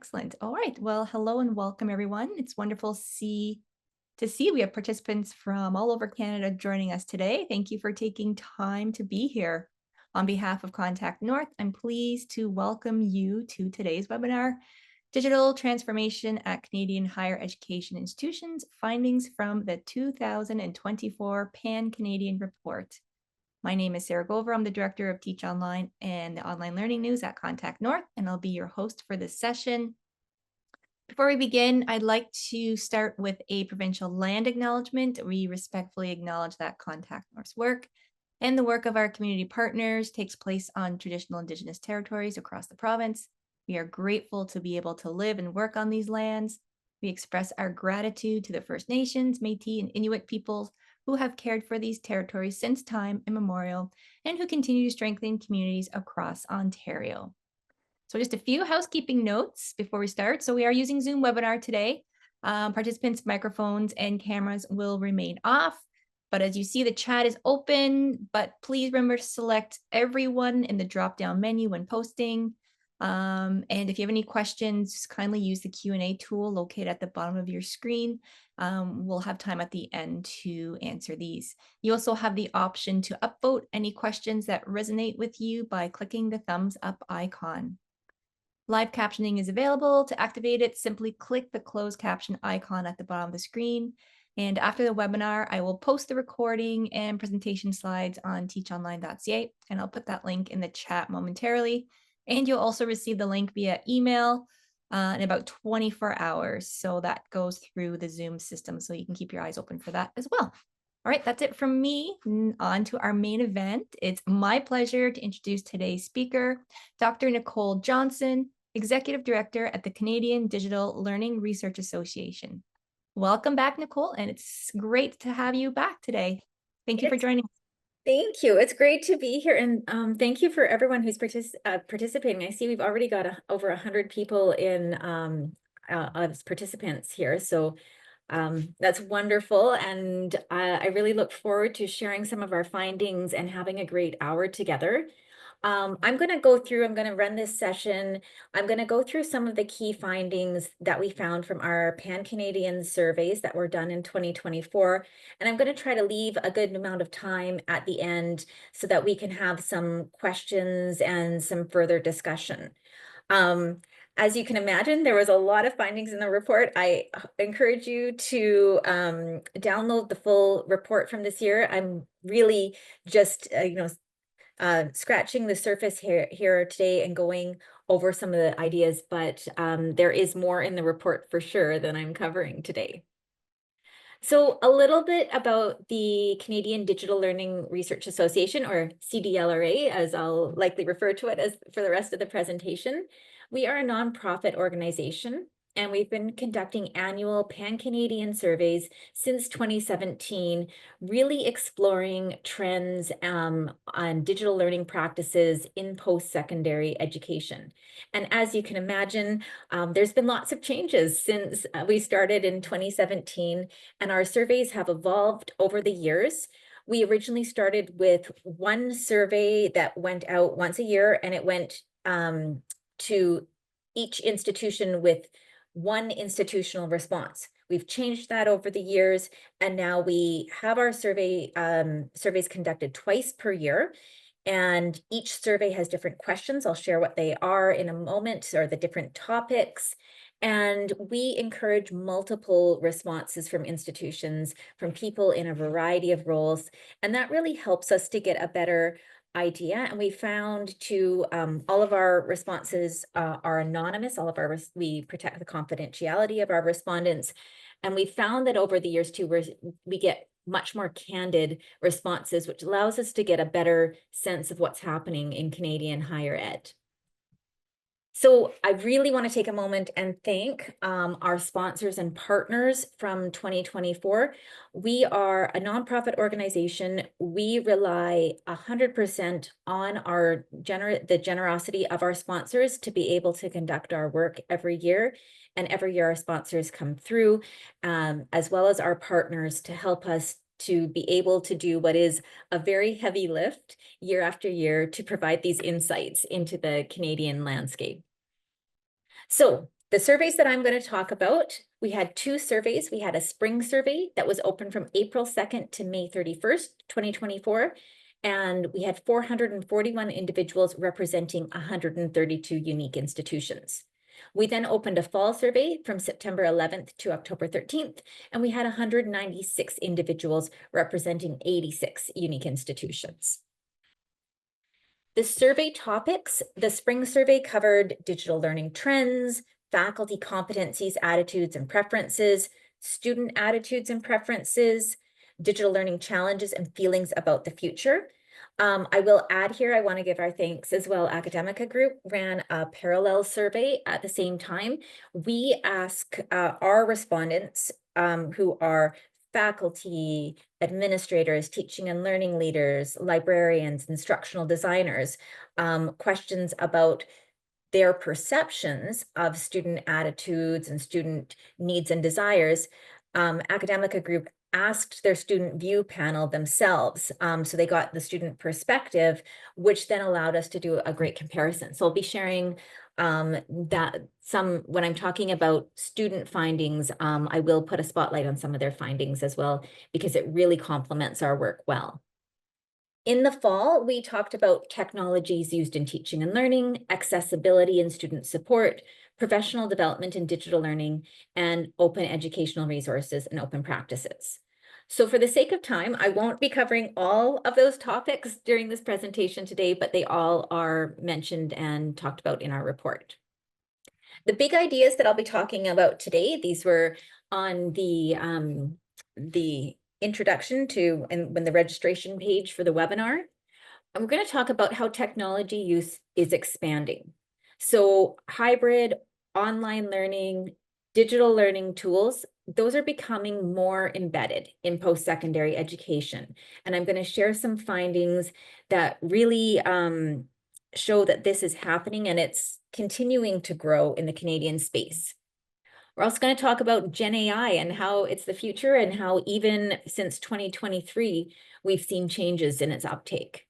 Excellent. All right. Well, hello and welcome, everyone. It's wonderful to see we have participants from all over Canada joining us today. Thank you for taking time to be here. On behalf of Contact North, I'm pleased to welcome you to today's webinar, Digital Transformation at Canadian Higher Education Institutions, Findings from the 2024 Pan-Canadian Report. My name is Sarah Gover. I'm the Director of Teach Online and the Online Learning News at Contact North, and I'll be your host for this session. Before we begin, I'd like to start with a provincial land acknowledgement. We respectfully acknowledge that Contact North's work and the work of our community partners takes place on traditional Indigenous territories across the province. We are grateful to be able to live and work on these lands. We express our gratitude to the First Nations, Métis, and Inuit peoples who have cared for these territories since time immemorial and who continue to strengthen communities across Ontario. So just a few housekeeping notes before we start. So we are using Zoom webinar today. Participants' microphones and cameras will remain off, but as you see, the chat is open, but please remember to select everyone in the drop-down menu when posting. And if you have any questions, just kindly use the Q&A tool located at the bottom of your screen. We'll have time at the end to answer these. You also have the option to upvote any questions that resonate with you by clicking the thumbs up icon. Live captioning is available. To activate it, simply click the closed caption icon at the bottom of the screen. And after the webinar, I will post the recording and presentation slides on teachonline.ca, and I'll put that link in the chat momentarily. And you'll also receive the link via email in about 24 hours. So that goes through the Zoom system, so you can keep your eyes open for that as well. All right, that's it from me. On to our main event. It's my pleasure to introduce today's speaker, Dr. Nicole Johnson, Executive Director at the Canadian Digital Learning Research Association. Welcome back, Nicole, and it's great to have you back today. Thank you for joining us. Thank you. It's great to be here, and thank you for everyone who's participating. I see we've already got over 100 people in as participants here, so that's wonderful, and I really look forward to sharing some of our findings and having a great hour together. I'm going to run this session. I'm going to go through some of the key findings that we found from our Pan-Canadian surveys that were done in 2024. And I'm going to try to leave a good amount of time at the end so that we can have some questions and some further discussion. As you can imagine, there was a lot of findings in the report. I encourage you to download the full report from this year. I'm really just, scratching the surface here today and going over some of the ideas, but there is more in the report for sure than I'm covering today. So a little bit about the Canadian Digital Learning Research Association, or CDLRA, as I'll likely refer to it as for the rest of the presentation. We are a nonprofit organization, and we've been conducting annual Pan-Canadian surveys since 2017, really exploring trends on digital learning practices in post-secondary education. And as you can imagine, there's been lots of changes since we started in 2017, and our surveys have evolved over the years. We originally started with one survey that went out once a year, and it went to each institution with one institutional response. We've changed that over the years, and now we have our surveys conducted twice per year, and each survey has different questions. I'll share what they are in a moment, or the different topics. And we encourage multiple responses from institutions, from people in a variety of roles, and that really helps us to get a better idea. And we found all of our responses are anonymous. We protect the confidentiality of our respondents, and we found that over the years too, we get much more candid responses, which allows us to get a better sense of what's happening in Canadian higher ed. So I really want to take a moment and thank our sponsors and partners from 2024. We are a nonprofit organization. We rely 100% on the generosity of our sponsors to be able to conduct our work every year. And every year our sponsors come through, as well as our partners, to help us to be able to do what is a very heavy lift year after year to provide these insights into the Canadian landscape. So The surveys that I'm going to talk about, we had 2 surveys. We had a spring survey that was open from April 2nd to May 31st, 2024. And we had 441 individuals representing 132 unique institutions. We then opened a fall survey from September 11th to October 13th, and we had 196 individuals representing 86 unique institutions. The survey topics, the spring survey covered digital learning trends, faculty competencies, attitudes, and preferences, student attitudes and preferences, digital learning challenges and feelings about the future. I will add here, I want to give our thanks as well. Academica Group ran a parallel survey at the same time. We ask our respondents who are faculty, administrators, teaching and learning leaders, librarians, instructional designers, questions about their perceptions of student attitudes and student needs and desires. Academica Group asked their student view panel themselves. So they got the student perspective, which then allowed us to do a great comparison. So I'll be sharing when I'm talking about student findings, I will put a spotlight on some of their findings as well, because it really complements our work well. In the fall, we talked about technologies used in teaching and learning, accessibility and student support, professional development and digital learning, and open educational resources and open practices. So for the sake of time, I won't be covering all of those topics during this presentation today, but they all are mentioned and talked about in our report. The big ideas that I'll be talking about today, these were on the introduction to and when the registration page for the webinar. And we're going to talk about how technology use is expanding. So hybrid, online learning, digital learning tools, those are becoming more embedded in post-secondary education. And I'm going to share some findings that really show that this is happening and it's continuing to grow in the Canadian space. We're also going to talk about Gen AI and how it's the future and how even since 2023, we've seen changes in its uptake.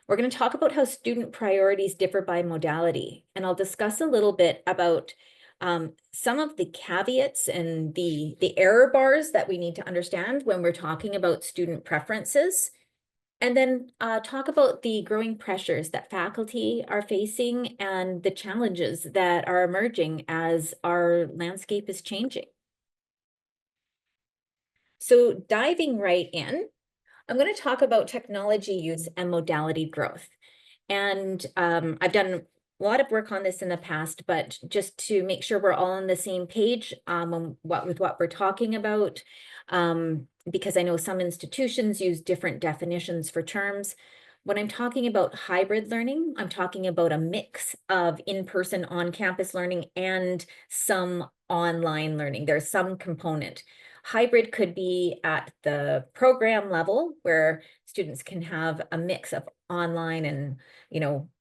We're going to talk about how student priorities differ by modality, and I'll discuss a little bit about some of the caveats and the error bars that we need to understand when we're talking about student preferences. And then talk about the growing pressures that faculty are facing and the challenges that are emerging as our landscape is changing. So diving right in, I'm going to talk about technology use and modality growth. And I've done a lot of work on this in the past, but just to make sure we're all on the same page with what we're talking about, because I know some institutions use different definitions for terms. When I'm talking about hybrid learning, I'm talking about a mix of in-person on-campus learning and some online learning. There's some component. Hybrid could be at the program level where students can have a mix of online and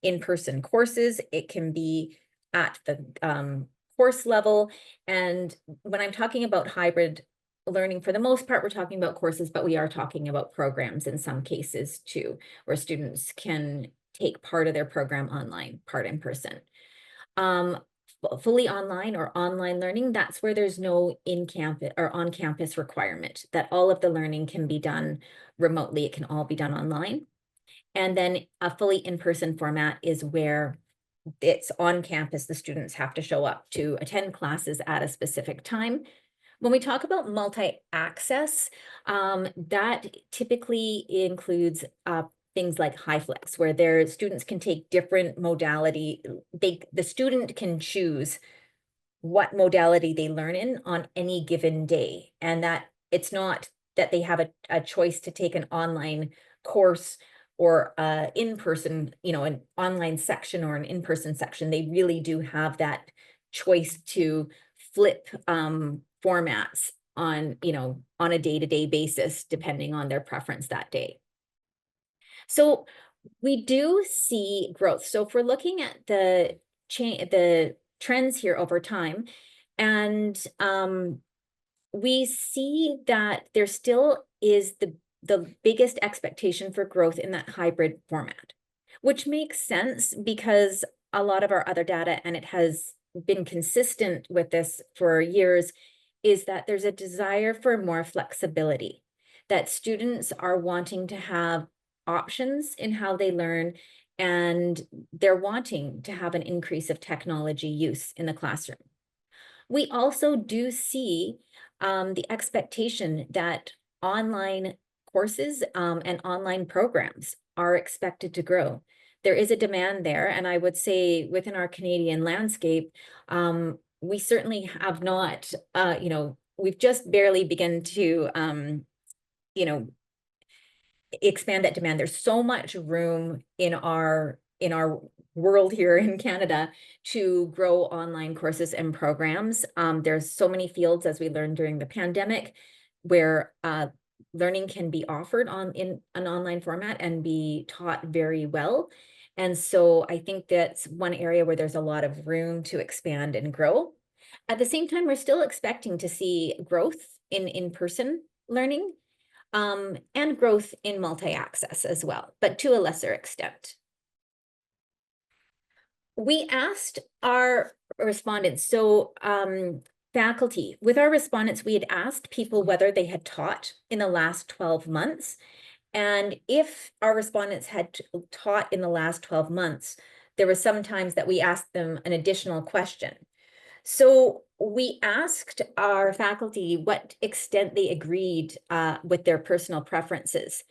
in-person courses. It can be at the course level. And when I'm talking about hybrid learning, for the most part, we're talking about courses, but we are talking about programs in some cases too, where students can take part of their program online, part in person. Fully online or online learning, that's where there's no in-campus or on-campus requirement, that all of the learning can be done remotely. It can all be done online. And then a fully in-person format is where it's on campus. The students have to show up to attend classes at a specific time. When we talk about multi-access, that typically includes things like HiFlex, where their students can take different modality. The student can choose what modality they learn in on any given day, and that it's not that they have a choice to take an online course or in-person, an online section or an in-person section. They really do have that choice to flip formats on a day-to-day basis, depending on their preference that day. So we do see growth. So if we're looking at the trends here over time, and we see that there still is the biggest expectation for growth in that hybrid format, which makes sense because a lot of our other data, and it has been consistent with this for years is that there's a desire for more flexibility, that students are wanting to have options in how they learn, and they're wanting to have an increase of technology use in the classroom. We also do see the expectation that online courses and online programs are expected to grow. There is a demand there, and I would say within our Canadian landscape, we certainly have not, we've just barely begun to, you know, expand that demand. There's so much room in our world here in Canada to grow online courses and programs. There's so many fields, as we learned during the pandemic, where learning can be offered in an online format and be taught very well. And so I think that's one area where there's a lot of room to expand and grow. At the same time, we're still expecting to see growth in in-person learning, and growth in multi-access as well, but to a lesser extent. We asked our respondents, so faculty, with our respondents, we had asked people whether they had taught in the last 12 months. And if our respondents had taught in the last 12 months, there were some times that we asked them an additional question. So we asked our faculty what extent they agreed with their personal preferences.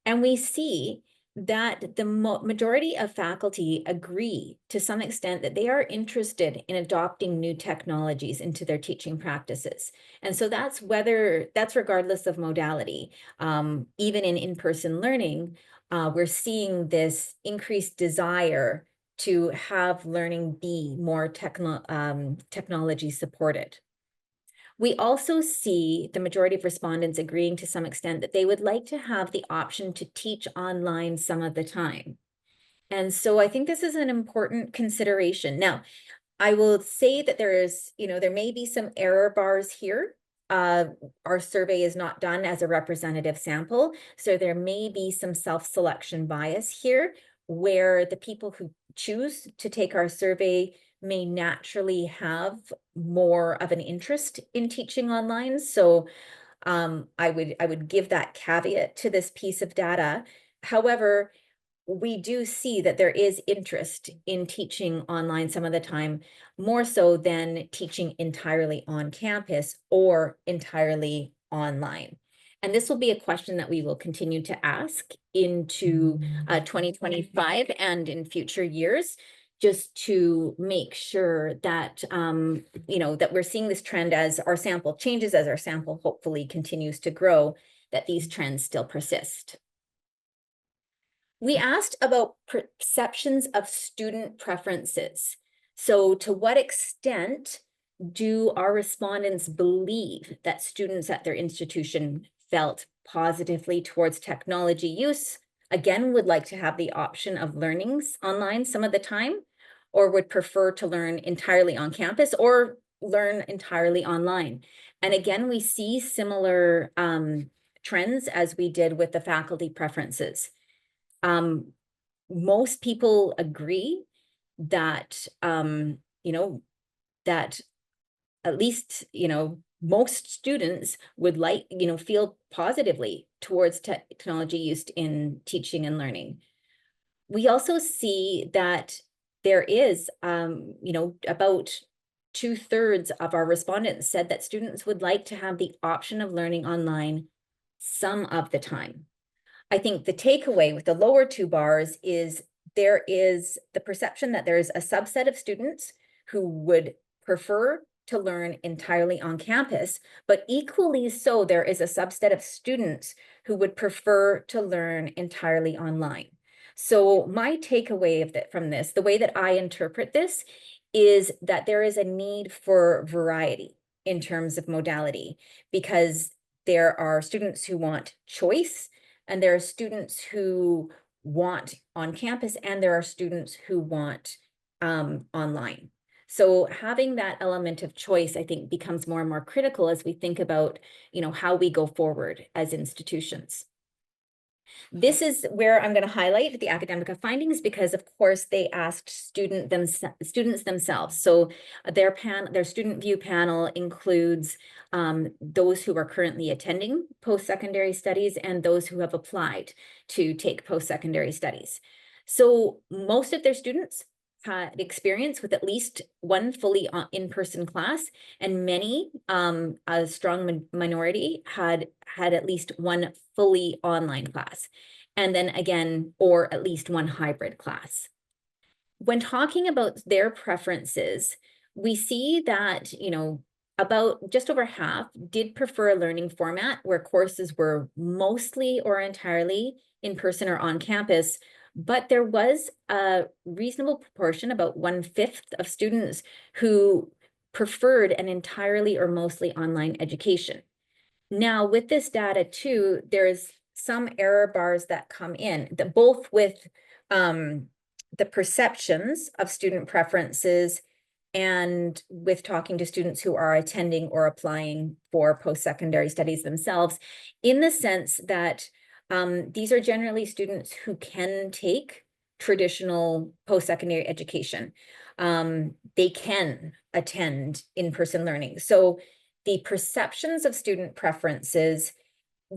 And we see that the majority of faculty agree to some extent that they are interested in adopting new technologies into their teaching practices. And so that's regardless of modality. Even in in-person learning, we're seeing this increased desire to have learning be more technology supported. We also see the majority of respondents agreeing to some extent that they would like to have the option to teach online some of the time. And so I think this is an important consideration. Now, I will say that there may be some error bars here. Our survey is not done as a representative sample, so there may be some self-selection bias here, where the people who choose to take our survey may naturally have more of an interest in teaching online. So I would give that caveat to this piece of data. However, we do see that there is interest in teaching online some of the time, more so than teaching entirely on campus or entirely online. And this will be a question that we will continue to ask into 2025 and in future years, just to make sure that, that we're seeing this trend as our sample changes, as our sample hopefully continues to grow, that these trends still persist. We asked about perceptions of student preferences. So to what extent do our respondents believe that students at their institution felt positively towards technology use, again, would like to have the option of learnings online some of the time, or would prefer to learn entirely on campus or learn entirely online? And again, we see similar trends as we did with the faculty preferences. Most people agree that, that at least, most students would feel positively towards technology used in teaching and learning. We also see that there is, about 2/3 of our respondents said that students would like to have the option of learning online some of the time. I think the takeaway with the lower two bars is there is the perception that there is a subset of students who would prefer to learn entirely on campus, but equally so, there is a subset of students who would prefer to learn entirely online. So my takeaway from this, the way that I interpret this, is that there is a need for variety in terms of modality, because there are students who want choice, and there are students who want on campus, and there are students who want online. So having that element of choice, I think, becomes more and more critical as we think about, how we go forward as institutions. This is where I'm going to highlight the academic findings because, of course, they asked students themselves. So their student view panel includes those who are currently attending post-secondary studies and those who have applied to take post-secondary studies. So most of their students had experience with at least one fully in-person class, and many, a strong minority, had at least one fully online class, and then again, or at least one hybrid class. When talking about their preferences, we see that, about just over half did prefer a learning format where courses were mostly or entirely in person or on campus, but there was a reasonable proportion, about 1/5 of students, who preferred an entirely or mostly online education. Now, with this data too, there's some error bars that come in, that both with the perceptions of student preferences and with talking to students who are attending or applying for post-secondary studies themselves, in the sense that these are generally students who can take traditional post-secondary education. They can attend in-person learning. So the perceptions of student preferences,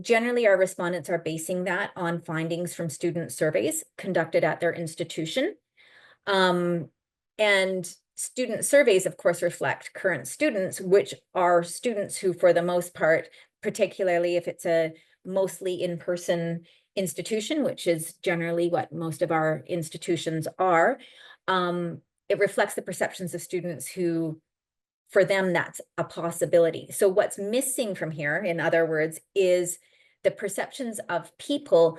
generally our respondents are basing that on findings from student surveys conducted at their institution. And student surveys, of course, reflect current students, which are students who, for the most part, particularly if it's a mostly in-person institution, which is generally what most of our institutions are, it reflects the perceptions of students who, for them, that's a possibility. So what's missing from here, in other words, is the perceptions of people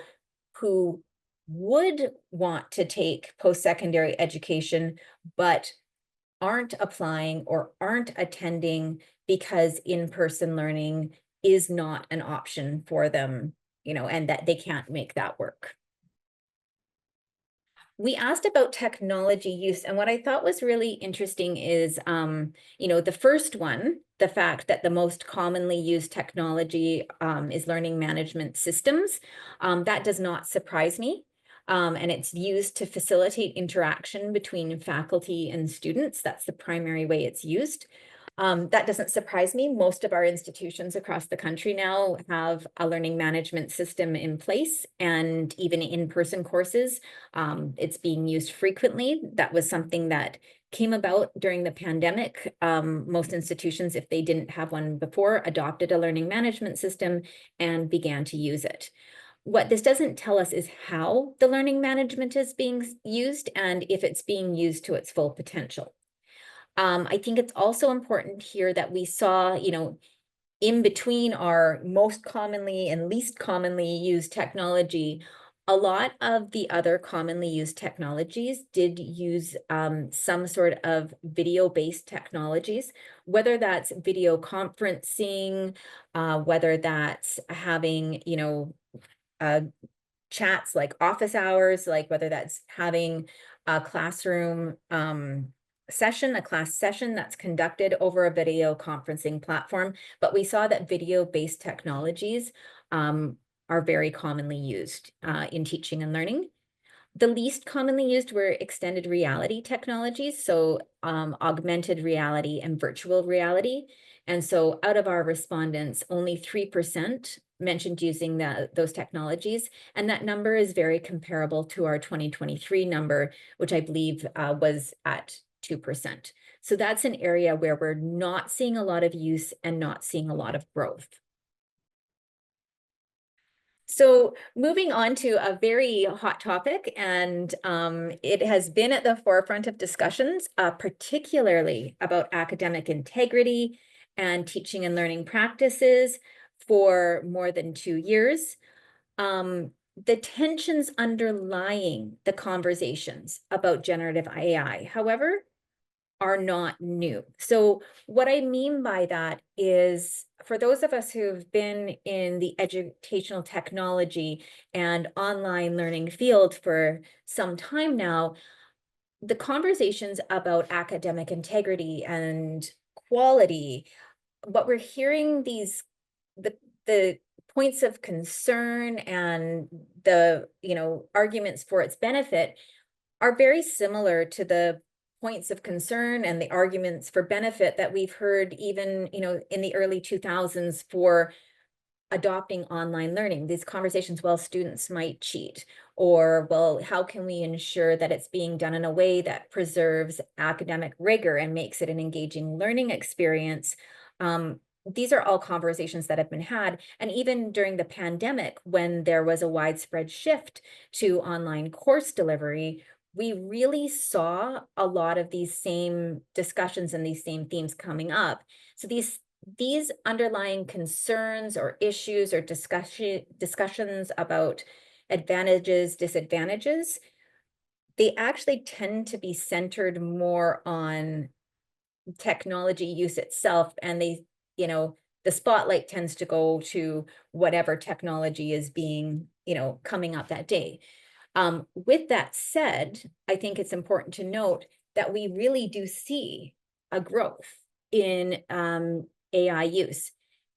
who would want to take post-secondary education, but aren't applying or aren't attending because in-person learning is not an option for them, and that they can't make that work. We asked about technology use, and what I thought was really interesting is, the first one, the fact that the most commonly used technology is learning management systems. That does not surprise me. And it's used to facilitate interaction between faculty and students. That's the primary way it's used. That doesn't surprise me. Most of our institutions across the country now have a learning management system in place, and even in-person courses, it's being used frequently. That was something that came about during the pandemic. Most institutions, if they didn't have one before, adopted a learning management system and began to use it. What this doesn't tell us is how the learning management is being used and if it's being used to its full potential. I think it's also important here that we saw, in between our most commonly and least commonly used technology, a lot of the other commonly used technologies did use some sort of video-based technologies, whether that's video conferencing, whether that's having, chats like office hours, like whether that's having a classroom a class session that's conducted over a video conferencing platform. But we saw that video-based technologies are very commonly used in teaching and learning. The least commonly used were extended reality technologies, so augmented reality and virtual reality. And so out of our respondents, only 3% mentioned using those technologies. And that number is very comparable to our 2023 number, which I believe was at 2%. So that's an area where we're not seeing a lot of use and not seeing a lot of growth. So moving on to a very hot topic, and it has been at the forefront of discussions, particularly about academic integrity and teaching and learning practices for more than 2 years. The tensions underlying the conversations about generative AI, however, are not new. So what I mean by that is, for those of us who've been in the educational technology and online learning field for some time now, the conversations about academic integrity and quality, what we're hearing the points of concern and the, arguments for its benefit are very similar to the points of concern and the arguments for benefit that we've heard even, in the early 2000s for adopting online learning. These conversations, well, students might cheat, or, well, how can we ensure that it's being done in a way that preserves academic rigor and makes it an engaging learning experience? These are all conversations that have been had. And even during the pandemic, when there was a widespread shift to online course delivery, we really saw a lot of these same discussions and these same themes coming up. So these underlying concerns or issues or discussions about advantages, disadvantages, they actually tend to be centered more on technology use itself, and the spotlight tends to go to whatever technology is being, coming up that day. With that said, I think it's important to note that we really do see a growth in AI use.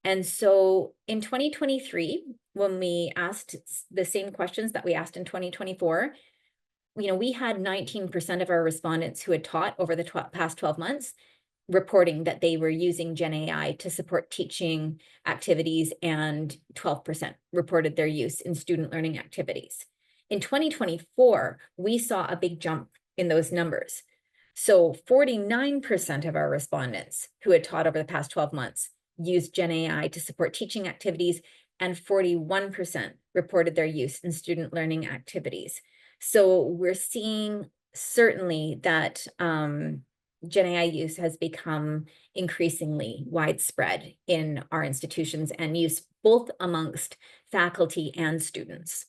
And so in 2023, when we asked the same questions that we asked in 2024, we had 19% of our respondents who had taught over the past 12 months reporting that they were using Gen AI to support teaching activities, and 12% reported their use in student learning activities. In 2024, we saw a big jump in those numbers. So 49% of our respondents who had taught over the past 12 months used Gen AI to support teaching activities, and 41% reported their use in student learning activities. So we're seeing certainly that Gen AI use has become increasingly widespread in our institutions and use both amongst faculty and students.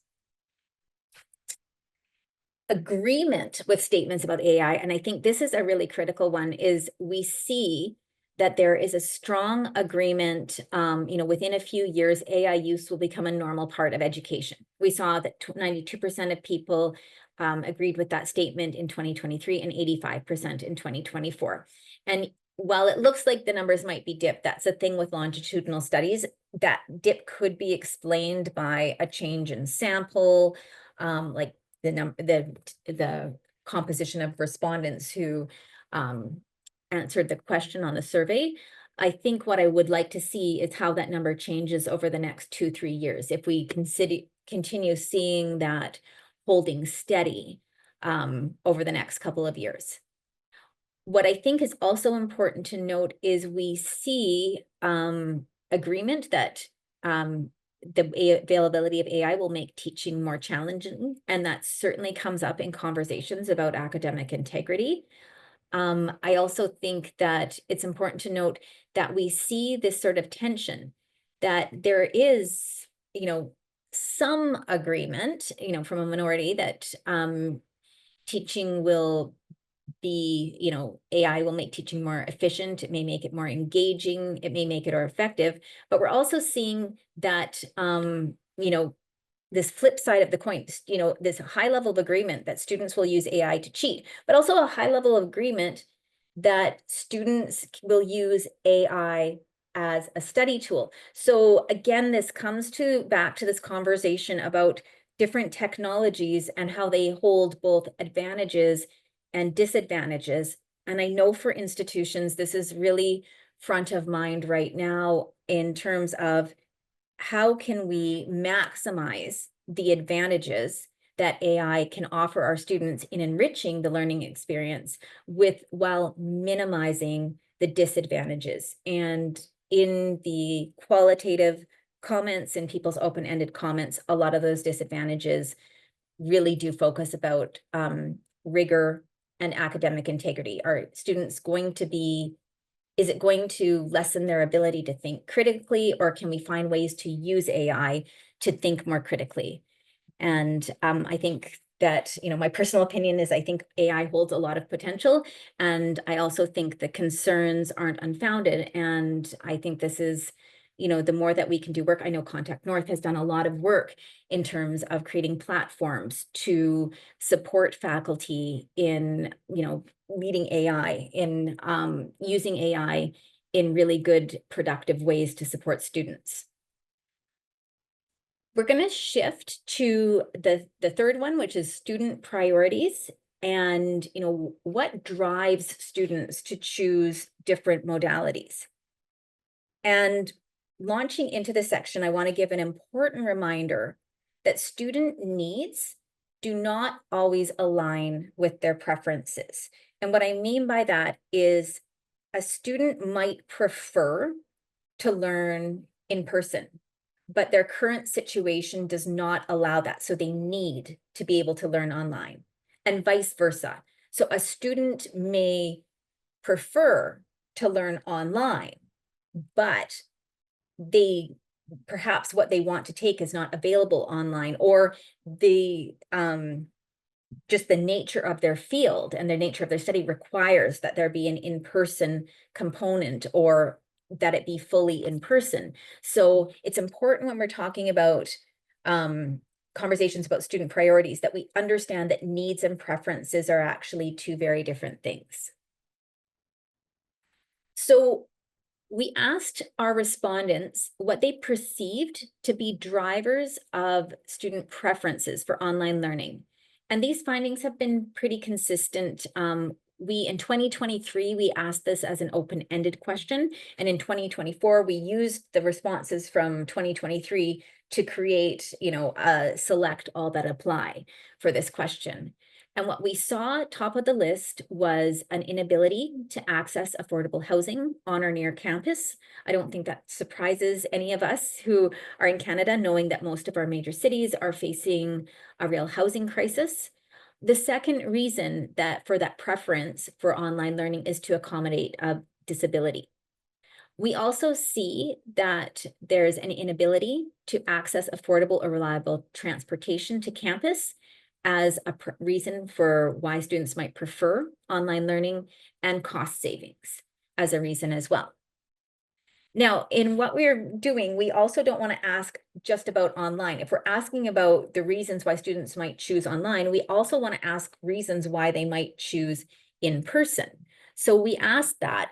Agreement with statements about AI, and I think this is a really critical one, is we see that there is a strong agreement, within a few years, AI use will become a normal part of education. We saw that 92% of people agreed with that statement in 2023 and 85% in 2024. And while it looks like the numbers might be dipped, that's the thing with longitudinal studies, that dip could be explained by a change in sample, like the composition of respondents who answered the question on the survey. I think what I would like to see is how that number changes over the next 2-3 years. If we continue seeing that holding steady over the next couple of years. What I think is also important to note is we see agreement that the availability of AI will make teaching more challenging, and that certainly comes up in conversations about academic integrity. I also think that it's important to note that we see this sort of tension, that there is, some agreement, from a minority that teaching will be, AI will make teaching more efficient. It may make it more engaging. It may make it more effective. But we're also seeing that, this flip side of the coin, this high level of agreement that students will use AI to cheat, but also a high level of agreement that students will use AI as a study tool. So again, this comes back to this conversation about different technologies and how they hold both advantages and disadvantages. And I know for institutions, this is really front of mind right now in terms of how can we maximize the advantages that AI can offer our students in enriching the learning experience while minimizing the disadvantages. And in the qualitative comments and people's open-ended comments, a lot of those disadvantages really do focus about rigor and academic integrity. Are students going to be Is it going to lessen their ability to think critically, or can we find ways to use AI to think more critically? And I think that, my personal opinion is I think AI holds a lot of potential. And I also think the concerns aren't unfounded. And I think this is, the more that we can do work. I know Contact North has done a lot of work in terms of creating platforms to support faculty in, leading AI, in using AI in really good, productive ways to support students. We're going to shift to the third one, which is student priorities, and what drives students to choose different modalities. And launching into this section, I want to give an important reminder that student needs do not always align with their preferences. And what I mean by that is a student might prefer to learn in person, but their current situation does not allow that. So they need to be able to learn online, and vice versa. So a student may prefer to learn online, but perhaps what they want to take is not available online, or just the nature of their field and the nature of their study requires that there be an in-person component, or that it be fully in person. So it's important when we're talking about conversations about student priorities that we understand that needs and preferences are actually two very different things. So we asked our respondents what they perceived to be drivers of student preferences for online learning. And these findings have been pretty consistent. In 2023, we asked this as an open-ended question. And in 2024, we used the responses from 2023 to create, select all that apply for this question. And what we saw top of the list was an inability to access affordable housing on or near campus. I don't think that surprises any of us who are in Canada, knowing that most of our major cities are facing a real housing crisis. The second reason for that preference for online learning is to accommodate a disability. We also see that there's an inability to access affordable or reliable transportation to campus as a reason for why students might prefer online learning, and cost savings as a reason as well. Now, in what we're doing, we also don't want to ask just about online. If we're asking about the reasons why students might choose online, we also want to ask reasons why they might choose in person. So we asked that,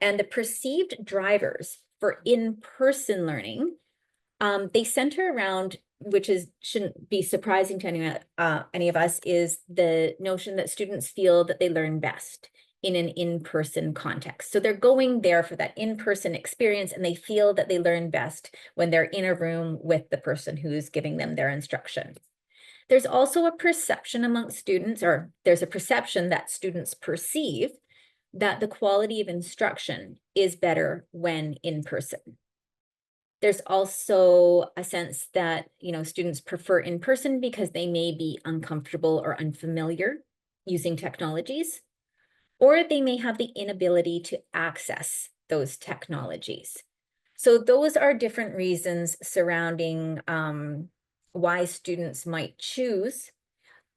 and the perceived drivers for in-person learning, they center around, which shouldn't be surprising to any of us, is the notion that students feel that they learn best in an in-person context. So they're going there for that in-person experience, and they feel that they learn best when they're in a room with the person who's giving them their instruction. There's also a perception amongst students, or there's a perception that students perceive that the quality of instruction is better when in person. There's also a sense that, students prefer in person because they may be uncomfortable or unfamiliar using technologies, or they may have the inability to access those technologies. So those are different reasons surrounding why students might choose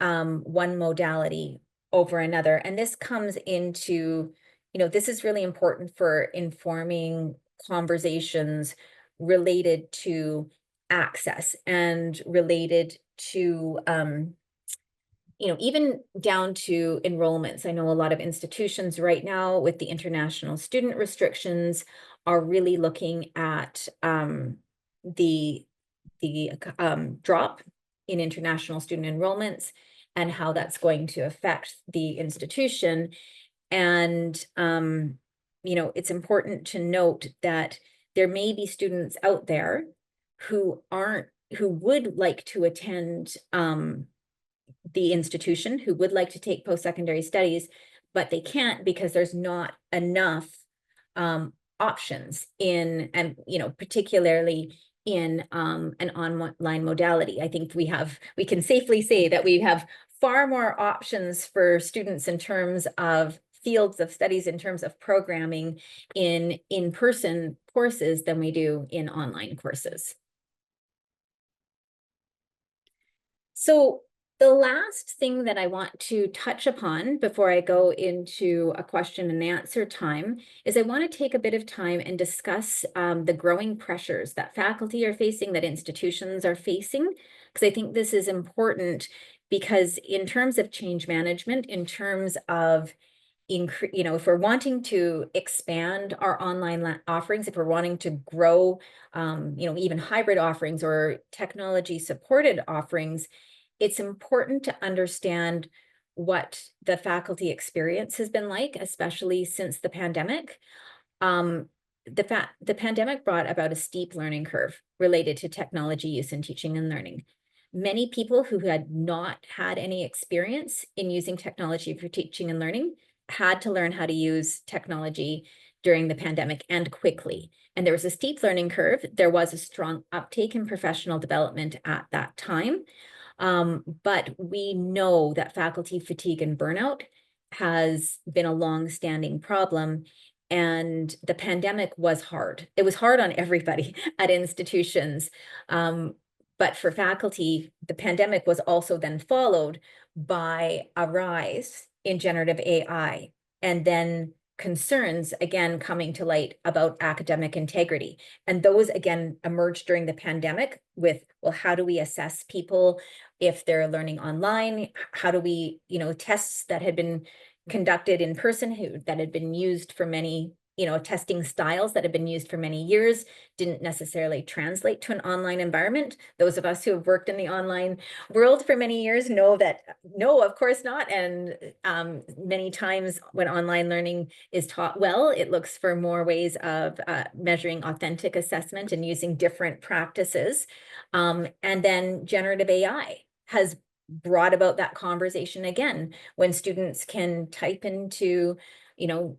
one modality over another. And this comes into, this is really important for informing conversations related to access and related to, even down to enrollments. I know a lot of institutions right now with the international student restrictions are really looking at the drop in international student enrollments and how that's going to affect the institution. And, it's important to note that there may be students out there who would like to attend the institution, who would like to take post-secondary studies, but they can't because there's not enough options and particularly in an online modality. I think we can safely say that we have far more options for students in terms of fields of studies, in terms of programming in-person courses than we do in online courses. So the last thing that I want to touch upon before I go into a question and answer time is I want to take a bit of time and discuss the growing pressures that faculty are facing, that institutions are facing, because I think this is important, because in terms of change management, in terms of if we're wanting to expand our online offerings, if we're wanting to grow, even hybrid offerings or technology supported offerings, it's important to understand what the faculty experience has been like, especially since the pandemic. The pandemic brought about a steep learning curve related to technology use in teaching and learning. Many people who had not had any experience in using technology for teaching and learning had to learn how to use technology during the pandemic, and quickly. And there was a steep learning curve. There was a strong uptake in professional development at that time. But we know that faculty fatigue and burnout has been a long-standing problem. And the pandemic was hard. It was hard on everybody at institutions. But for faculty, the pandemic was also then followed by a rise in generative AI, and then concerns again coming to light about academic integrity. And those again emerged during the pandemic with, well, how do we assess people if they're learning online? How do we, tests that had been conducted in person that had been used for many, testing styles that had been used for many years didn't necessarily translate to an online environment. Those of us who have worked in the online world for many years know that, no, of course not. And many times when online learning is taught well, it looks for more ways of measuring authentic assessment and using different practices. And then generative AI has brought about that conversation again, when students can type into,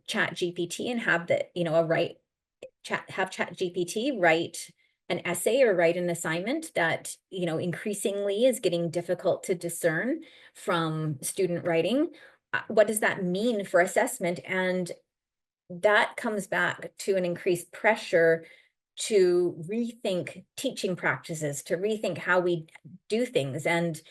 chat GPT and have the, have chat GPT write an essay or write an assignment that, increasingly is getting difficult to discern from student writing. What does that mean for assessment? And that comes back to an increased pressure to rethink teaching practices, to rethink how we do things. And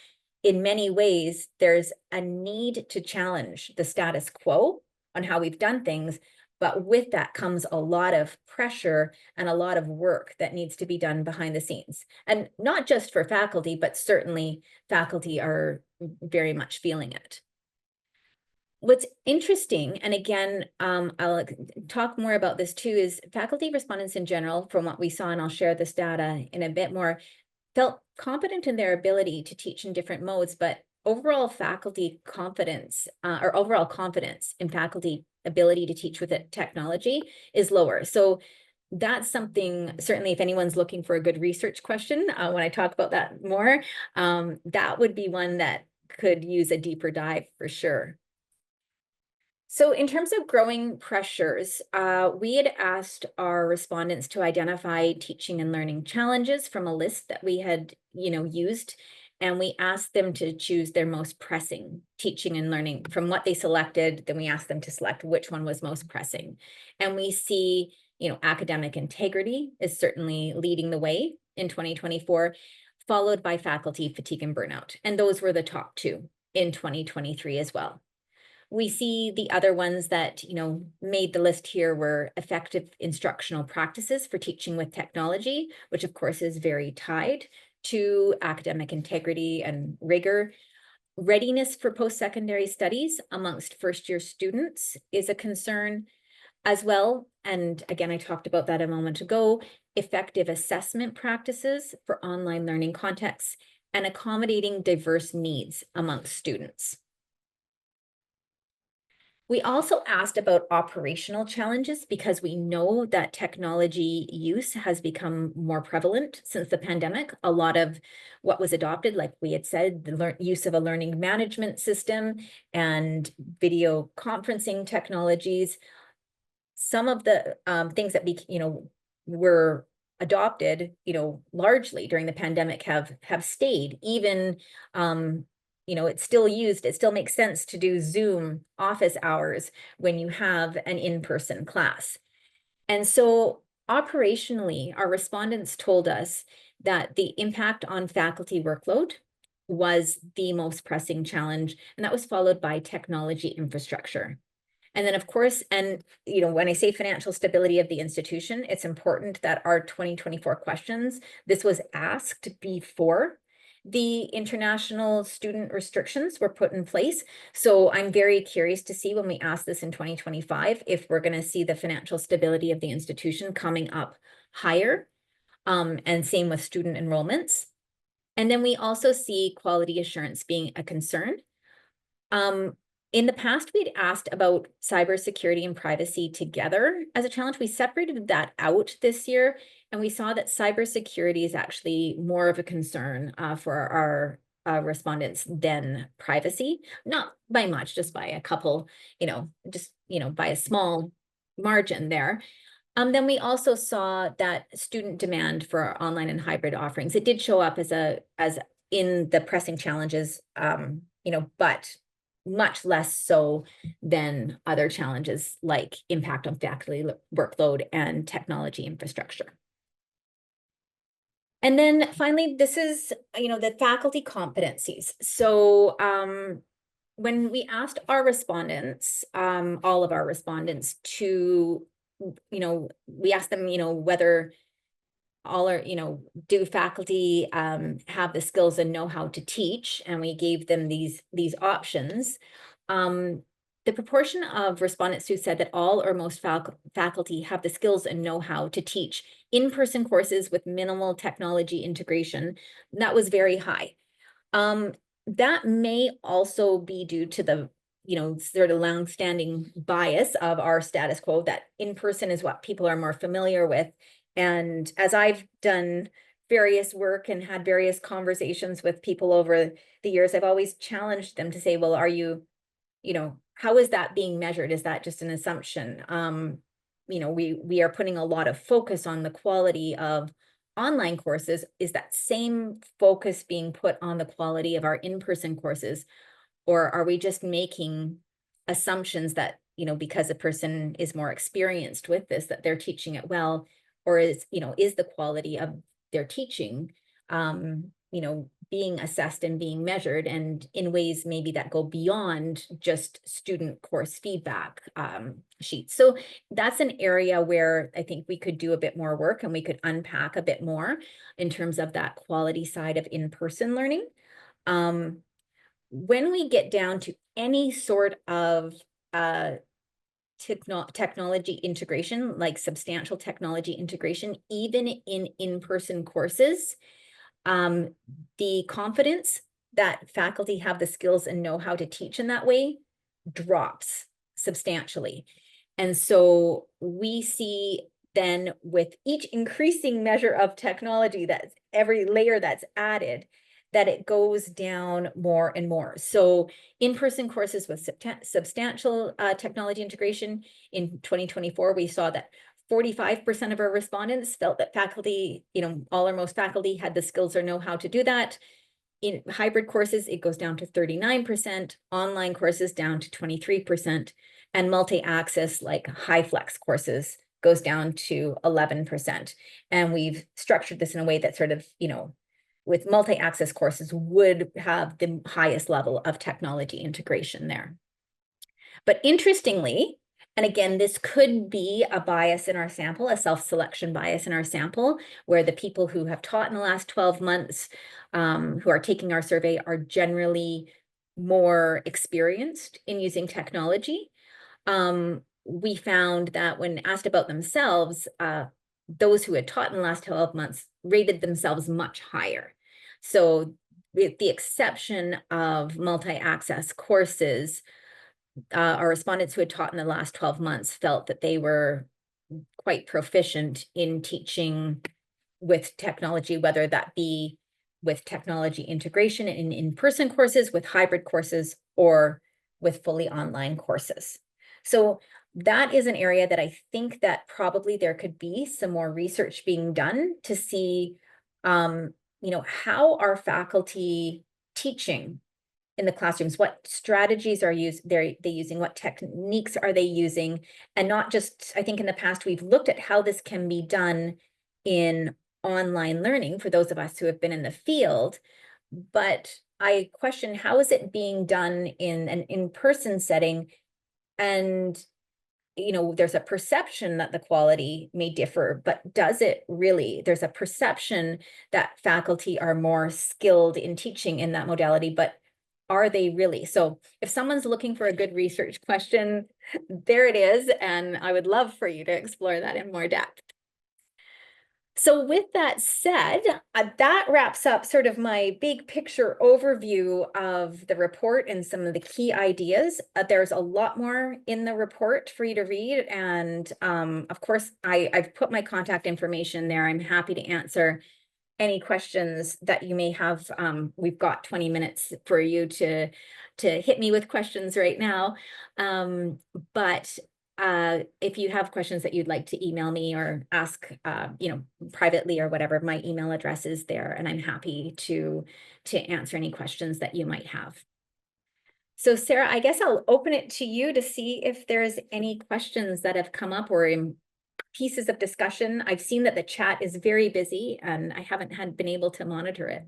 in many ways, there's a need to challenge the status quo on how we've done things. But with that comes a lot of pressure and a lot of work that needs to be done behind the scenes. And not just for faculty, but certainly faculty are very much feeling it. What's interesting, and again, I'll talk more about this too, is faculty respondents in general, from what we saw, and I'll share this data in a bit more, felt confident in their ability to teach in different modes, but overall faculty confidence, or overall confidence in faculty ability to teach with technology is lower. So that's something, certainly if anyone's looking for a good research question, when I talk about that more, that would be one that could use a deeper dive for sure. So in terms of growing pressures, we had asked our respondents to identify teaching and learning challenges from a list that we had, used, and we asked them to choose their most pressing teaching and learning from what they selected. Then we asked them to select which one was most pressing. And we see, academic integrity is certainly leading the way in 2024, followed by faculty fatigue and burnout. And those were the top two in 2023 as well. We see the other ones that, made the list here were effective instructional practices for teaching with technology, which of course is very tied to academic integrity and rigor. Readiness for post-secondary studies amongst first-year students is a concern as well. And again, I talked about that a moment ago. Effective assessment practices for online learning contexts and accommodating diverse needs amongst students. We also asked about operational challenges because we know that technology use has become more prevalent since the pandemic. A lot of what was adopted, like we had said, the use of a learning management system and video conferencing technologies. Some of the things that were adopted, largely during the pandemic have stayed. Even it's still used. It still makes sense to do Zoom office hours when you have an in-person class. And so operationally, our respondents told us that the impact on faculty workload was the most pressing challenge, and that was followed by technology infrastructure. And then, of course, and when I say financial stability of the institution, it's important that our 2024 questions, this was asked before the international student restrictions were put in place. So I'm very curious to see when we ask this in 2025, if we're going to see the financial stability of the institution coming up higher, and same with student enrollments. And then we also see quality assurance being a concern. In the past, we'd asked about cybersecurity and privacy together as a challenge. We separated that out this year, and we saw that cybersecurity is actually more of a concern for our respondents than privacy. Not by much, just by a couple, by a small margin there. Then we also saw that student demand for our online and hybrid offerings. It did show up as in the pressing challenges, but much less so than other challenges like impact on faculty workload and technology infrastructure. And then finally, this is, the faculty competencies. So when we asked our respondents, all of our respondents to, we asked them, whether all are, do faculty have the skills and know how to teach? And we gave them these options. The proportion of respondents who said that all or most faculty have the skills and know how to teach in-person courses with minimal technology integration, that was very high. That may also be due to the sort of long-standing bias of our status quo that in-person is what people are more familiar with. And as I've done various work and had various conversations with people over the years, I've always challenged them to say, well, are you, how is that being measured? Is that just an assumption? We are putting a lot of focus on the quality of online courses. Is that same focus being put on the quality of our in-person courses? Or are we just making assumptions that, because a person is more experienced with this, that they're teaching it well? Or is the quality of their teaching, being assessed and being measured, and in ways maybe that go beyond just student course feedback sheets. So that's an area where I think we could do a bit more work, and we could unpack a bit more in terms of that quality side of in-person learning. When we get down to any sort of technology integration, like substantial technology integration, even in in-person courses, the confidence that faculty have the skills and know how to teach in that way drops substantially. And so we see then, with each increasing measure of technology, that's every layer that's added, that it goes down more and more. So in-person courses with substantial technology integration in 2024, we saw that 45% of our respondents felt that faculty, all or most faculty had the skills or know how to do that. In hybrid courses, it goes down to 39%, online courses down to 23%, and multi-access, like high-flex courses, goes down to 11%. And we've structured this in a way that sort of, with multi-access courses would have the highest level of technology integration there. But interestingly, and again, this could be a bias in our sample, a self-selection bias in our sample, where the people who have taught in the last 12 months, who are taking our survey, are generally more experienced in using technology. We found that when asked about themselves, those who had taught in the last 12 months rated themselves much higher. So with the exception of multi-access courses, our respondents who had taught in the last 12 months felt that they were quite proficient in teaching with technology, whether that be with technology integration in in-person courses, with hybrid courses, or with fully online courses. So that is an area that I think that probably there could be some more research being done to see, how are faculty teaching in the classrooms? What strategies are they using? What techniques are they using? And not just, I think in the past, we've looked at how this can be done in online learning for those of us who have been in the field, but I question, how is it being done in an in-person setting? And there's a perception that the quality may differ, but does it really? There's a perception that faculty are more skilled in teaching in that modality, but are they really? So if someone's looking for a good research question, there it is. And I would love for you to explore that in more depth. So with that said, that wraps up sort of my big picture overview of the report and some of the key ideas. There's a lot more in the report for you to read. And of course, I've put my contact information there. I'm happy to answer any questions that you may have. We've got 20 minutes for you to hit me with questions right now. But if you have questions that you'd like to email me or ask, privately or whatever, my email address is there, and I'm happy to answer any questions that you might have. So Sarah, I guess I'll open it to you to see if there's any questions that have come up or pieces of discussion. I've seen that the chat is very busy and I haven't been able to monitor it.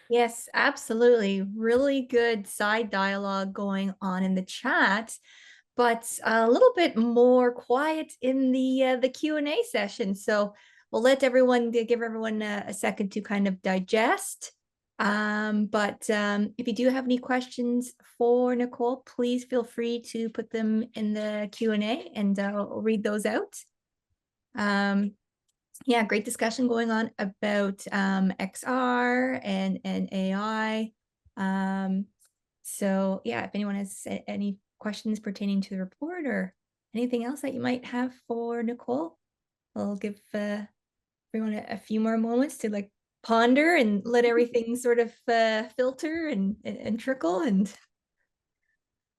Yes, absolutely. Really good side dialogue going on in the chat, but a little bit more quiet in the Q&A session. So we'll let everyone give everyone a second to kind of digest. But if you do have any questions for Nicole, please feel free to put them in the Q&A and I'll read those out. Yeah, great discussion going on about XR and AI. So yeah, if anyone has any questions pertaining to the report or anything else that you might have for Nicole, I'll give everyone a few more moments to like ponder and let everything sort of filter and trickle. And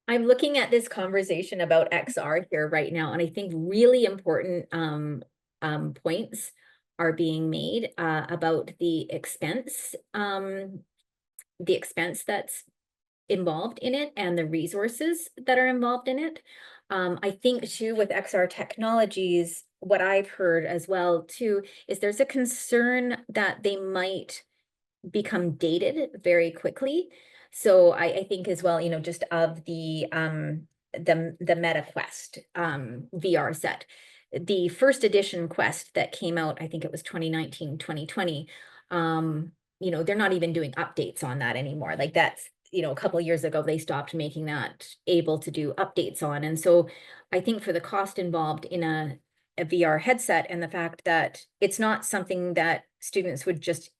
I'm looking at this conversation about XR here right now, and I think really important points are being made about the expense that's involved in it and the resources that are involved in it. I think too with XR technologies, what I've heard as well too, is there's a concern that they might become dated very quickly. So I think as well, just of the Meta Quest VR set. The first edition Quest that came out, I think it was 2019, 2020. They're not even doing updates on that anymore. Like that's, a couple of years ago, they stopped making that able to do updates on. And so I think for the cost involved in a VR headset and the fact that it's not something that students would just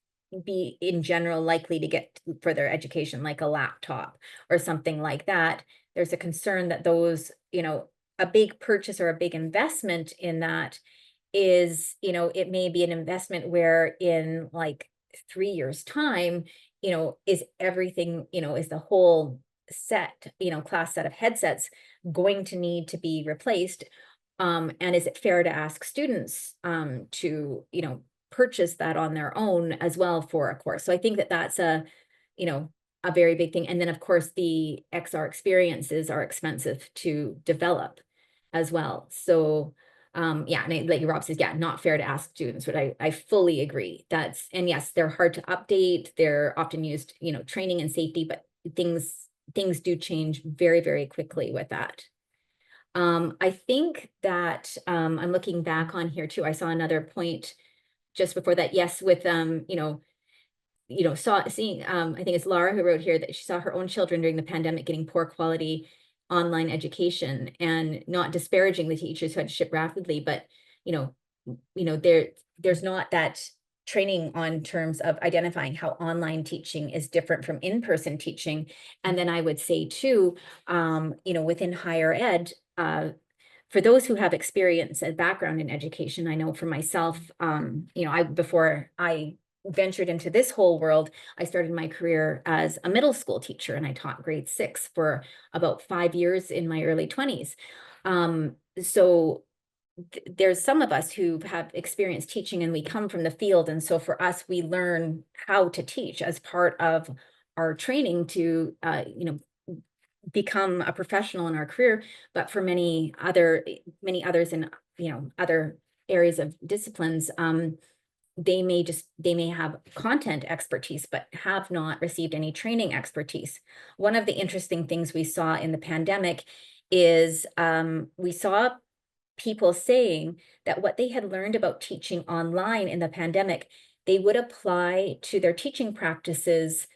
be in general likely to get for their education, like a laptop or something like that. There's a concern that those, a big purchase or a big investment in that is, it may be an investment where in like 3 years time, is everything, is the whole set, class set of headsets going to need to be replaced? And is it fair to ask students to, purchase that on their own as well for a course? So I think that that's a very big thing. And then of course the XR experiences are expensive to develop as well. So yeah, and like Rob says, yeah, not fair to ask students, but I fully agree. And yes, they're hard to update. They're often used, training and safety, but things do change very, very quickly with that. I think that I'm looking back on here too. I saw another point just before that. Yes, with seeing I think it's Laura who wrote here that she saw her own children during the pandemic getting poor quality online education, and not disparaging the teachers who had to ship rapidly, but there's not that training on terms of identifying how online teaching is different from in-person teaching. And then I would say too, within higher ed, for those who have experience and background in education, I know for myself, before I ventured into this whole world, I started my career as a middle school teacher, and I taught grade 6 for about 5 years in my early 20s. So there's some of us who have experience teaching and we come from the field. And so for us, we learn how to teach as part of our training to, become a professional in our career. But for many others in, other areas of disciplines, they may have content expertise, but have not received any training expertise. One of the interesting things we saw in the pandemic is we saw people saying that what they had learned about teaching online in the pandemic, they would apply to their teaching practices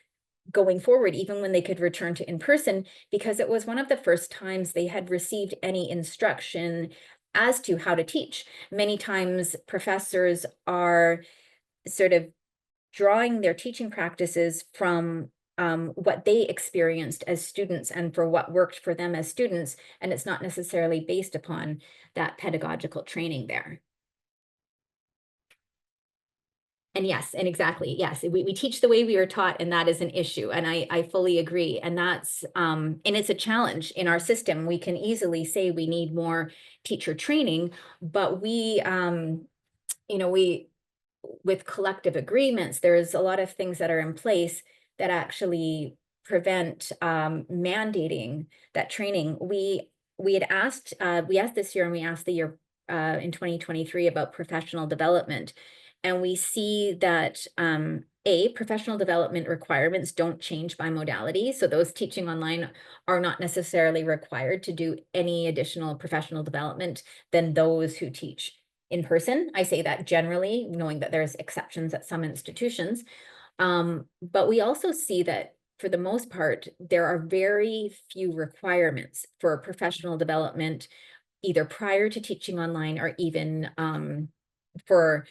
going forward, even when they could return to in person, because it was one of the first times they had received any instruction as to how to teach. Many times professors are sort of drawing their teaching practices from what they experienced as students and for what worked for them as students, and it's not necessarily based upon that pedagogical training there. And yes, and exactly, yes, we teach the way we were taught, and that is an issue, and I fully agree, and that's and it's a challenge in our system. We can easily say we need more teacher training, but we with collective agreements, there's a lot of things that are in place that actually prevent mandating that training. We had asked, we asked this year and we asked the year in 2023 about professional development. And we see that professional development requirements don't change by modality. So those teaching online are not necessarily required to do any additional professional development than those who teach in person. I say that generally, knowing that there's exceptions at some institutions. But we also see that for the most part, there are very few requirements for professional development, either prior to teaching online or even for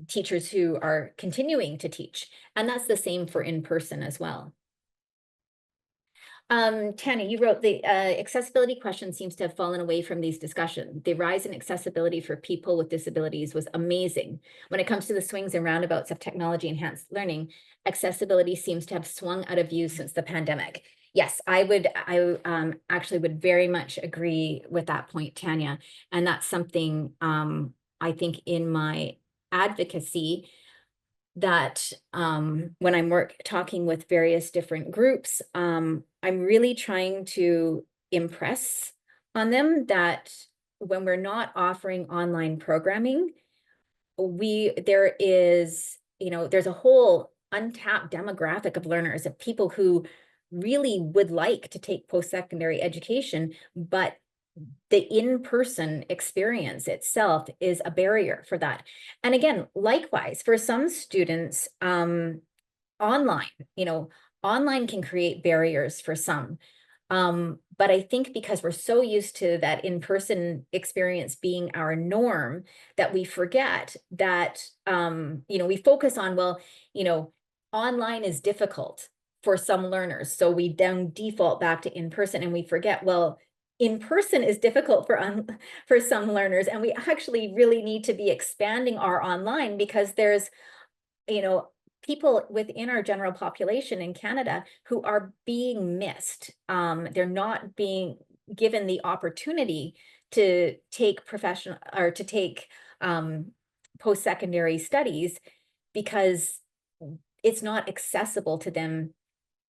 teachers who are continuing to teach. And that's the same for in person as well. Tanya, you wrote the accessibility question seems to have fallen away from these discussions. The rise in accessibility for people with disabilities was amazing. When it comes to the swings and roundabouts of technology enhanced learning, accessibility seems to have swung out of view since the pandemic. Yes, I actually would very much agree with that point, Tanya. And that's something I think in my advocacy that when I'm talking with various different groups, I'm really trying to impress on them that when we're not offering online programming, there is, there's a whole untapped demographic of learners, of people who really would like to take post-secondary education, but the in-person experience itself is a barrier for that. And again, likewise, for some students, online, online can create barriers for some. But I think because we're so used to that in-person experience being our norm, that we forget that, we focus on, well, online is difficult for some learners. So we then default back to in-person and we forget, well, in-person is difficult for some learners. And we actually really need to be expanding our online, because there's, people within our general population in Canada who are being missed. They're not being given the opportunity to take professional or to take post-secondary studies, because it's not accessible to them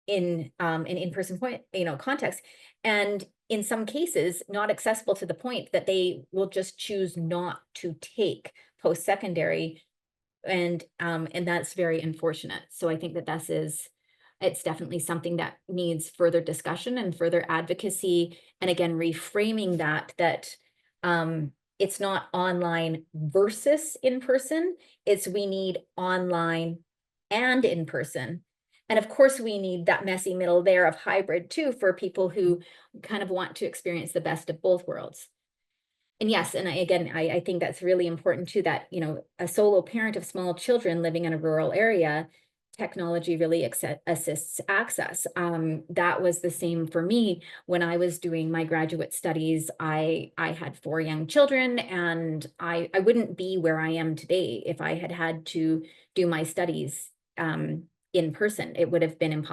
in an in-person point, context. And in some cases, not accessible to the point that they will just choose not to take post-secondary, and that's very unfortunate. So I think that it's definitely something that needs further discussion and further advocacy. And again, reframing that it's not online versus in person. It's we need online and in person. And of course, we need that messy middle there of hybrid too, for people who kind of want to experience the best of both worlds. And yes, and I think that's really important too, that, a solo parent of small children living in a rural area, technology really assists access. That was the same for me when I was doing my graduate studies. I had 4 young children, and I wouldn't be where I am today if I had had to do my studies in person. It would have been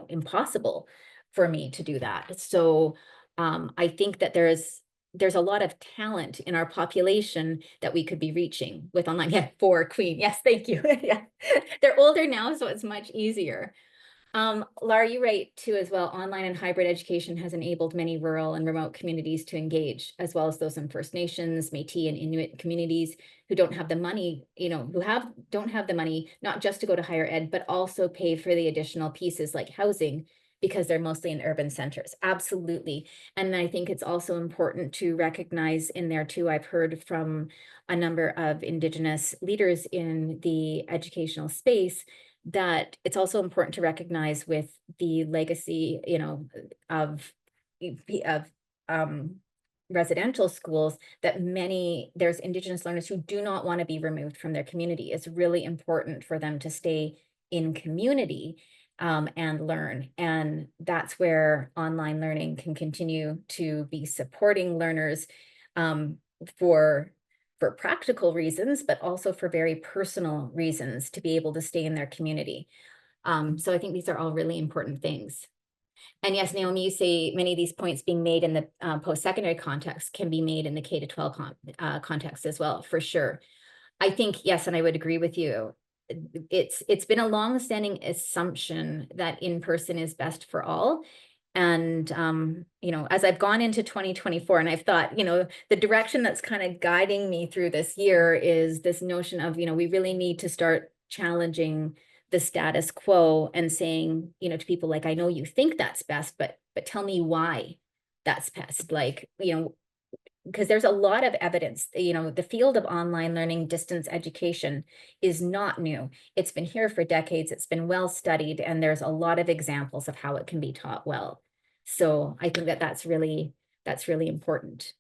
impossible for me to do that. So I think that there's a lot of talent in our population that we could be reaching with online. Yeah, for Queen. Yes, thank you. Yeah, they're older now, so it's much easier. Laura, you write too as well. Online and hybrid education has enabled many rural and remote communities to engage, as well as those in First Nations, Métis, and Inuit communities who don't have the money, don't have the money, not just to go to higher ed, but also pay for the additional pieces like housing because they're mostly in urban centers. Absolutely. And I think it's also important to recognize in there too, I've heard from a number of Indigenous leaders in the educational space that it's also important to recognize with the legacy, of residential schools, that there's Indigenous learners who do not want to be removed from their community. It's really important for them to stay in community and learn. And that's where online learning can continue to be supporting learners um, for practical reasons, but also for very personal reasons to be able to stay in their community. So I think these are all really important things. And yes, Naomi, you say many of these points being made in the post-secondary context can be made in the K-12 context as well, for sure. I think, yes, and I would agree with you. It's been a long-standing assumption that in-person is best for all. And, as I've gone into 2024 and I've thought, the direction that's kind of guiding me through this year is this notion of, we really need to start challenging the status quo and saying, to people like, I know you think that's best, but tell me why that's best. Like, because there's a lot of evidence, the field of online learning, distance education is not new. It's been here for decades. It's been well studied, and there's a lot of examples of how it can be taught well. So I think that that's really important.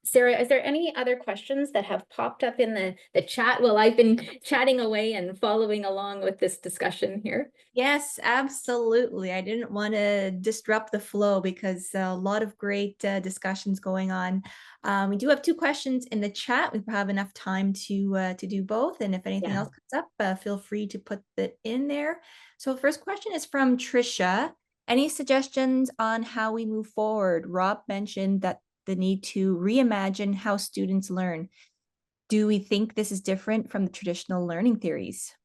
Sarah, is there any other questions that have popped up in the chat while I've been chatting away and following along with this discussion here? Yes, absolutely. I didn't want to disrupt the flow because a lot of great discussions going on. We do have two questions in the chat. We have enough time to do both. And if anything Yeah. else comes up, feel free to put it in there. So first question is from Trisha. Any suggestions on how we move forward? Rob mentioned that the need to reimagine how students learn. Do we think this is different from the traditional learning theories?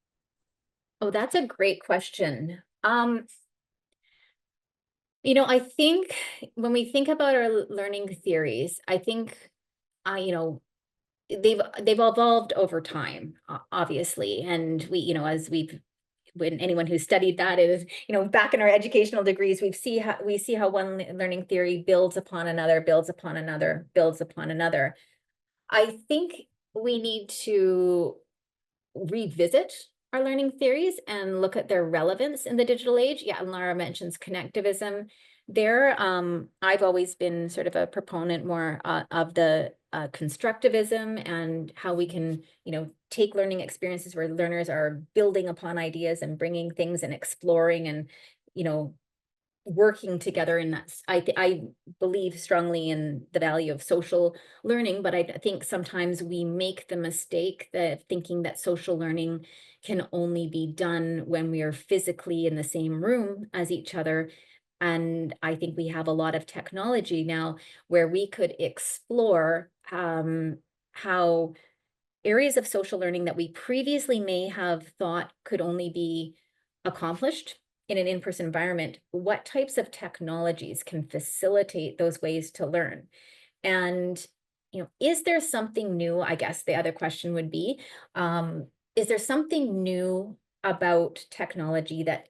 Oh, that's a great question. I think when we think about our learning theories, I think, they've evolved over time, obviously. And as when anyone who studied that is, back in our educational degrees, we see how one learning theory builds upon another, builds upon another, builds upon another. I think we need to revisit our learning theories and look at their relevance in the digital age. Yeah, and Laura mentions connectivism. I've always been sort of a proponent more of the constructivism and how we can, take learning experiences where learners are building upon ideas and bringing things and exploring and, working together in that. I believe strongly in the value of social learning, but I think sometimes we make the mistake of thinking that social learning can only be done when we are physically in the same room as each other. And I think we have a lot of technology now where we could explore how areas of social learning that we previously may have thought could only be accomplished in an in-person environment, what types of technologies can facilitate those ways to learn? And, is there something new? I guess the other question would be, is there something new about technology that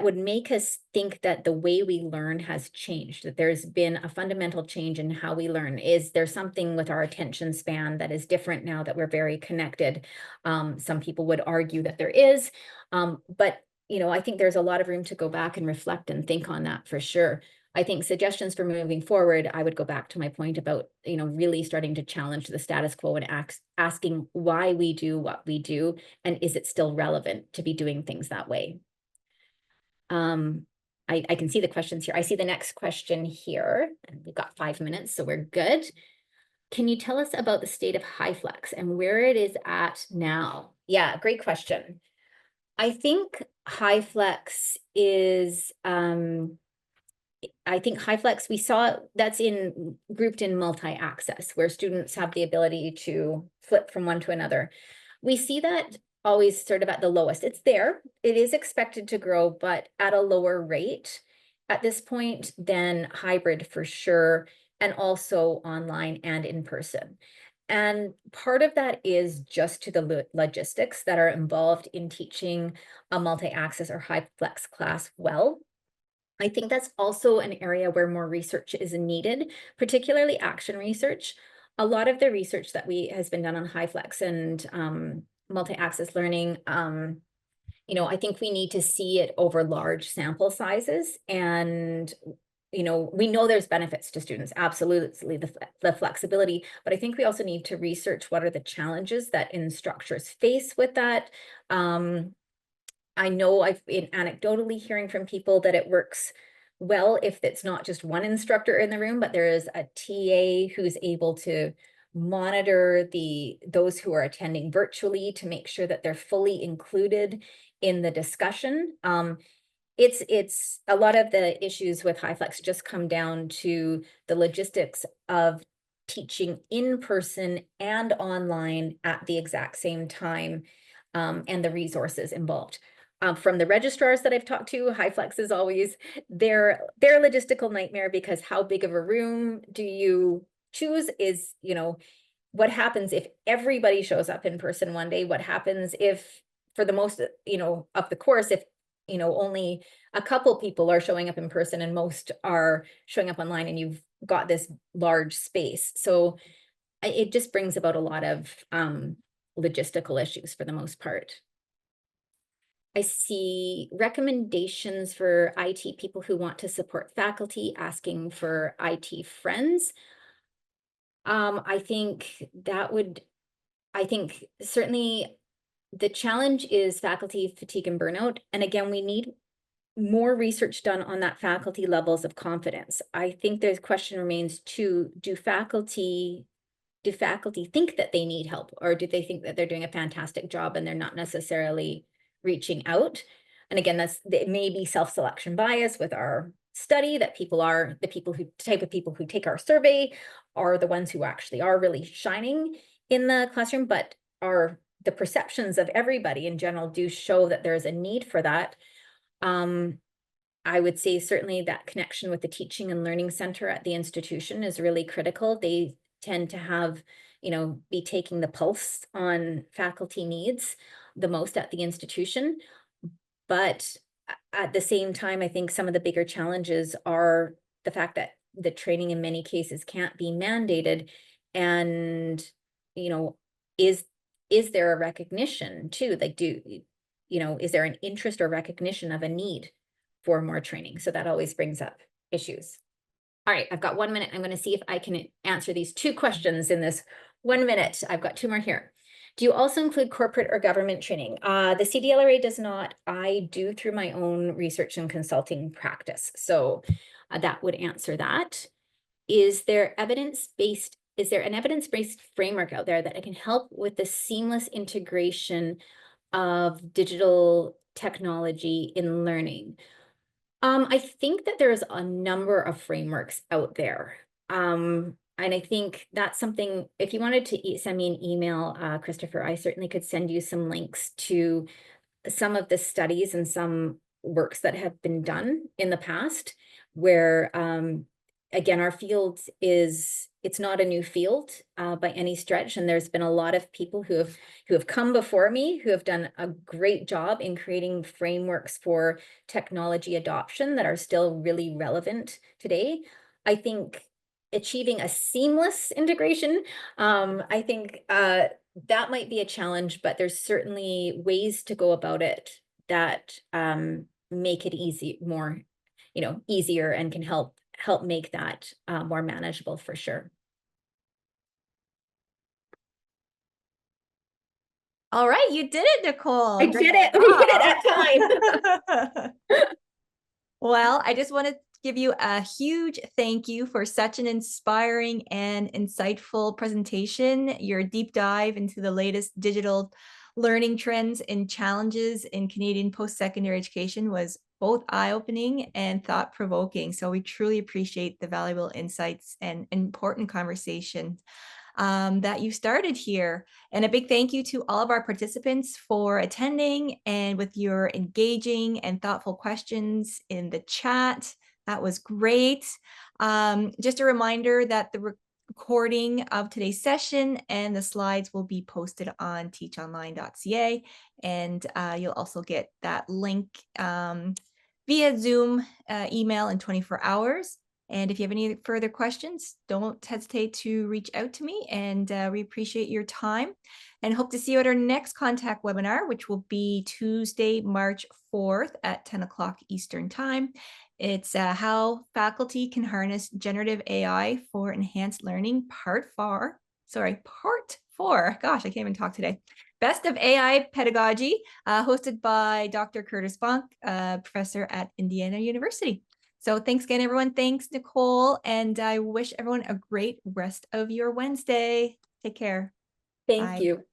would make us think that the way we learn has changed, that there's been a fundamental change in how we learn? Is there something with our attention span that is different now that we're very connected? Some people would argue that there is, but I think there's a lot of room to go back and reflect and think on that for sure. I think suggestions for moving forward, I would go back to my point about, really starting to challenge the status quo and asking why we do what we do, and is it still relevant to be doing things that way? I can see the questions here. I see the next question here, and we've got 5 minutes, so we're good. Can you tell us about the state of HyFlex and where it is at now? Yeah, great question. I think HyFlex is, we saw that's grouped in multi-access, where students have the ability to flip from one to another. We see that always sort of at the lowest. It's there. It is expected to grow, but at a lower rate at this point than hybrid for sure, and also online and in person. And part of that is just to the logistics that are involved in teaching a multi-access or high flex class well. I think that's also an area where more research is needed, particularly action research. A lot of the research that has been done on high flex and multi-access learning, I think we need to see it over large sample sizes. And we know there's benefits to students, absolutely, the flexibility, but I think we also need to research what are the challenges that instructors face with that. I know I've been anecdotally hearing from people that it works well if it's not just one instructor in the room, but there is a TA who's able to monitor those who are attending virtually to make sure that they're fully included in the discussion. It's a lot of the issues with high flex just come down to the logistics of teaching in person and online at the exact same time, and the resources involved. From the registrars that I've talked to, high flex is always their logistical nightmare, because how big of a room do you choose is, what happens if everybody shows up in person one day? What happens if, for the most, of the course, if only a couple people are showing up in person and most are showing up online, and you've got this large space? So it just brings about a lot of logistical issues for the most part. I see recommendations for IT people who want to support faculty, asking for IT friends. I think certainly the challenge is faculty fatigue and burnout. And again, we need more research done on that faculty levels of confidence. I think the question remains too, do faculty think that they need help, or do they think that they're doing a fantastic job and they're not necessarily reaching out? And again, it may be self-selection bias with our study, that type of people who take our survey are the ones who actually are really shining in the classroom, but the perceptions of everybody in general do show that there's a need for that. I would say certainly that connection with the teaching and learning center at the institution is really critical. They tend to have, be taking the pulse on faculty needs the most at the institution. But at the same time, I think some of the bigger challenges are the fact that the training in many cases can't be mandated. And, is there a recognition too? Like, is there an interest or recognition of a need for more training? So that always brings up issues. All right, I've got 1 minute. I'm going to see if I can answer these 2 questions in this 1 minute. I've got 2 more here. Do you also include corporate or government training? The CDLRA does not. I do through my own research and consulting practice. So that would answer that. Is there an evidence-based framework out there that can help with the seamless integration of digital technology in learning? I think that there's a number of frameworks out there. And I think that's something, if you wanted to send me an email, Christopher, I certainly could send you some links to some of the studies and some works that have been done in the past, where again, our field it's not a new field by any stretch, and there's been a lot of people who have come before me who have done a great job in creating frameworks for technology adoption that are still really relevant today. I think achieving a seamless integration, I think that might be a challenge, but there's certainly ways to go about it that make it easier, and can help make that more manageable for sure. All right, you did it, Nicole. I did it. We did it at time. Well, I just want to give you a huge thank you for such an inspiring and insightful presentation. Your deep dive into the latest digital learning trends and challenges in Canadian post-secondary education was both eye-opening and thought-provoking. So we truly appreciate the valuable insights and important conversation that you started here. And a big thank you to all of our participants for attending and with your engaging and thoughtful questions in the chat. That was great. Just a reminder that recording of today's session, and the slides will be posted on teachonline.ca. And you'll also get that link via Zoom email in 24 hours. And if you have any further questions, don't hesitate to reach out to me, and we appreciate your time and hope to see you at our next contact webinar, which will be Tuesday, March 4th at 10 o'clock Eastern Time. It's how faculty can harness generative AI for enhanced learning, part 4. Gosh, I can't even talk today. Best of AI Pedagogy, hosted by Dr. Curtis Bonk, professor at Indiana University. So thanks again, everyone. Thanks, Nicole. And I wish everyone a great rest of your Wednesday. Take care. Thank Bye. you.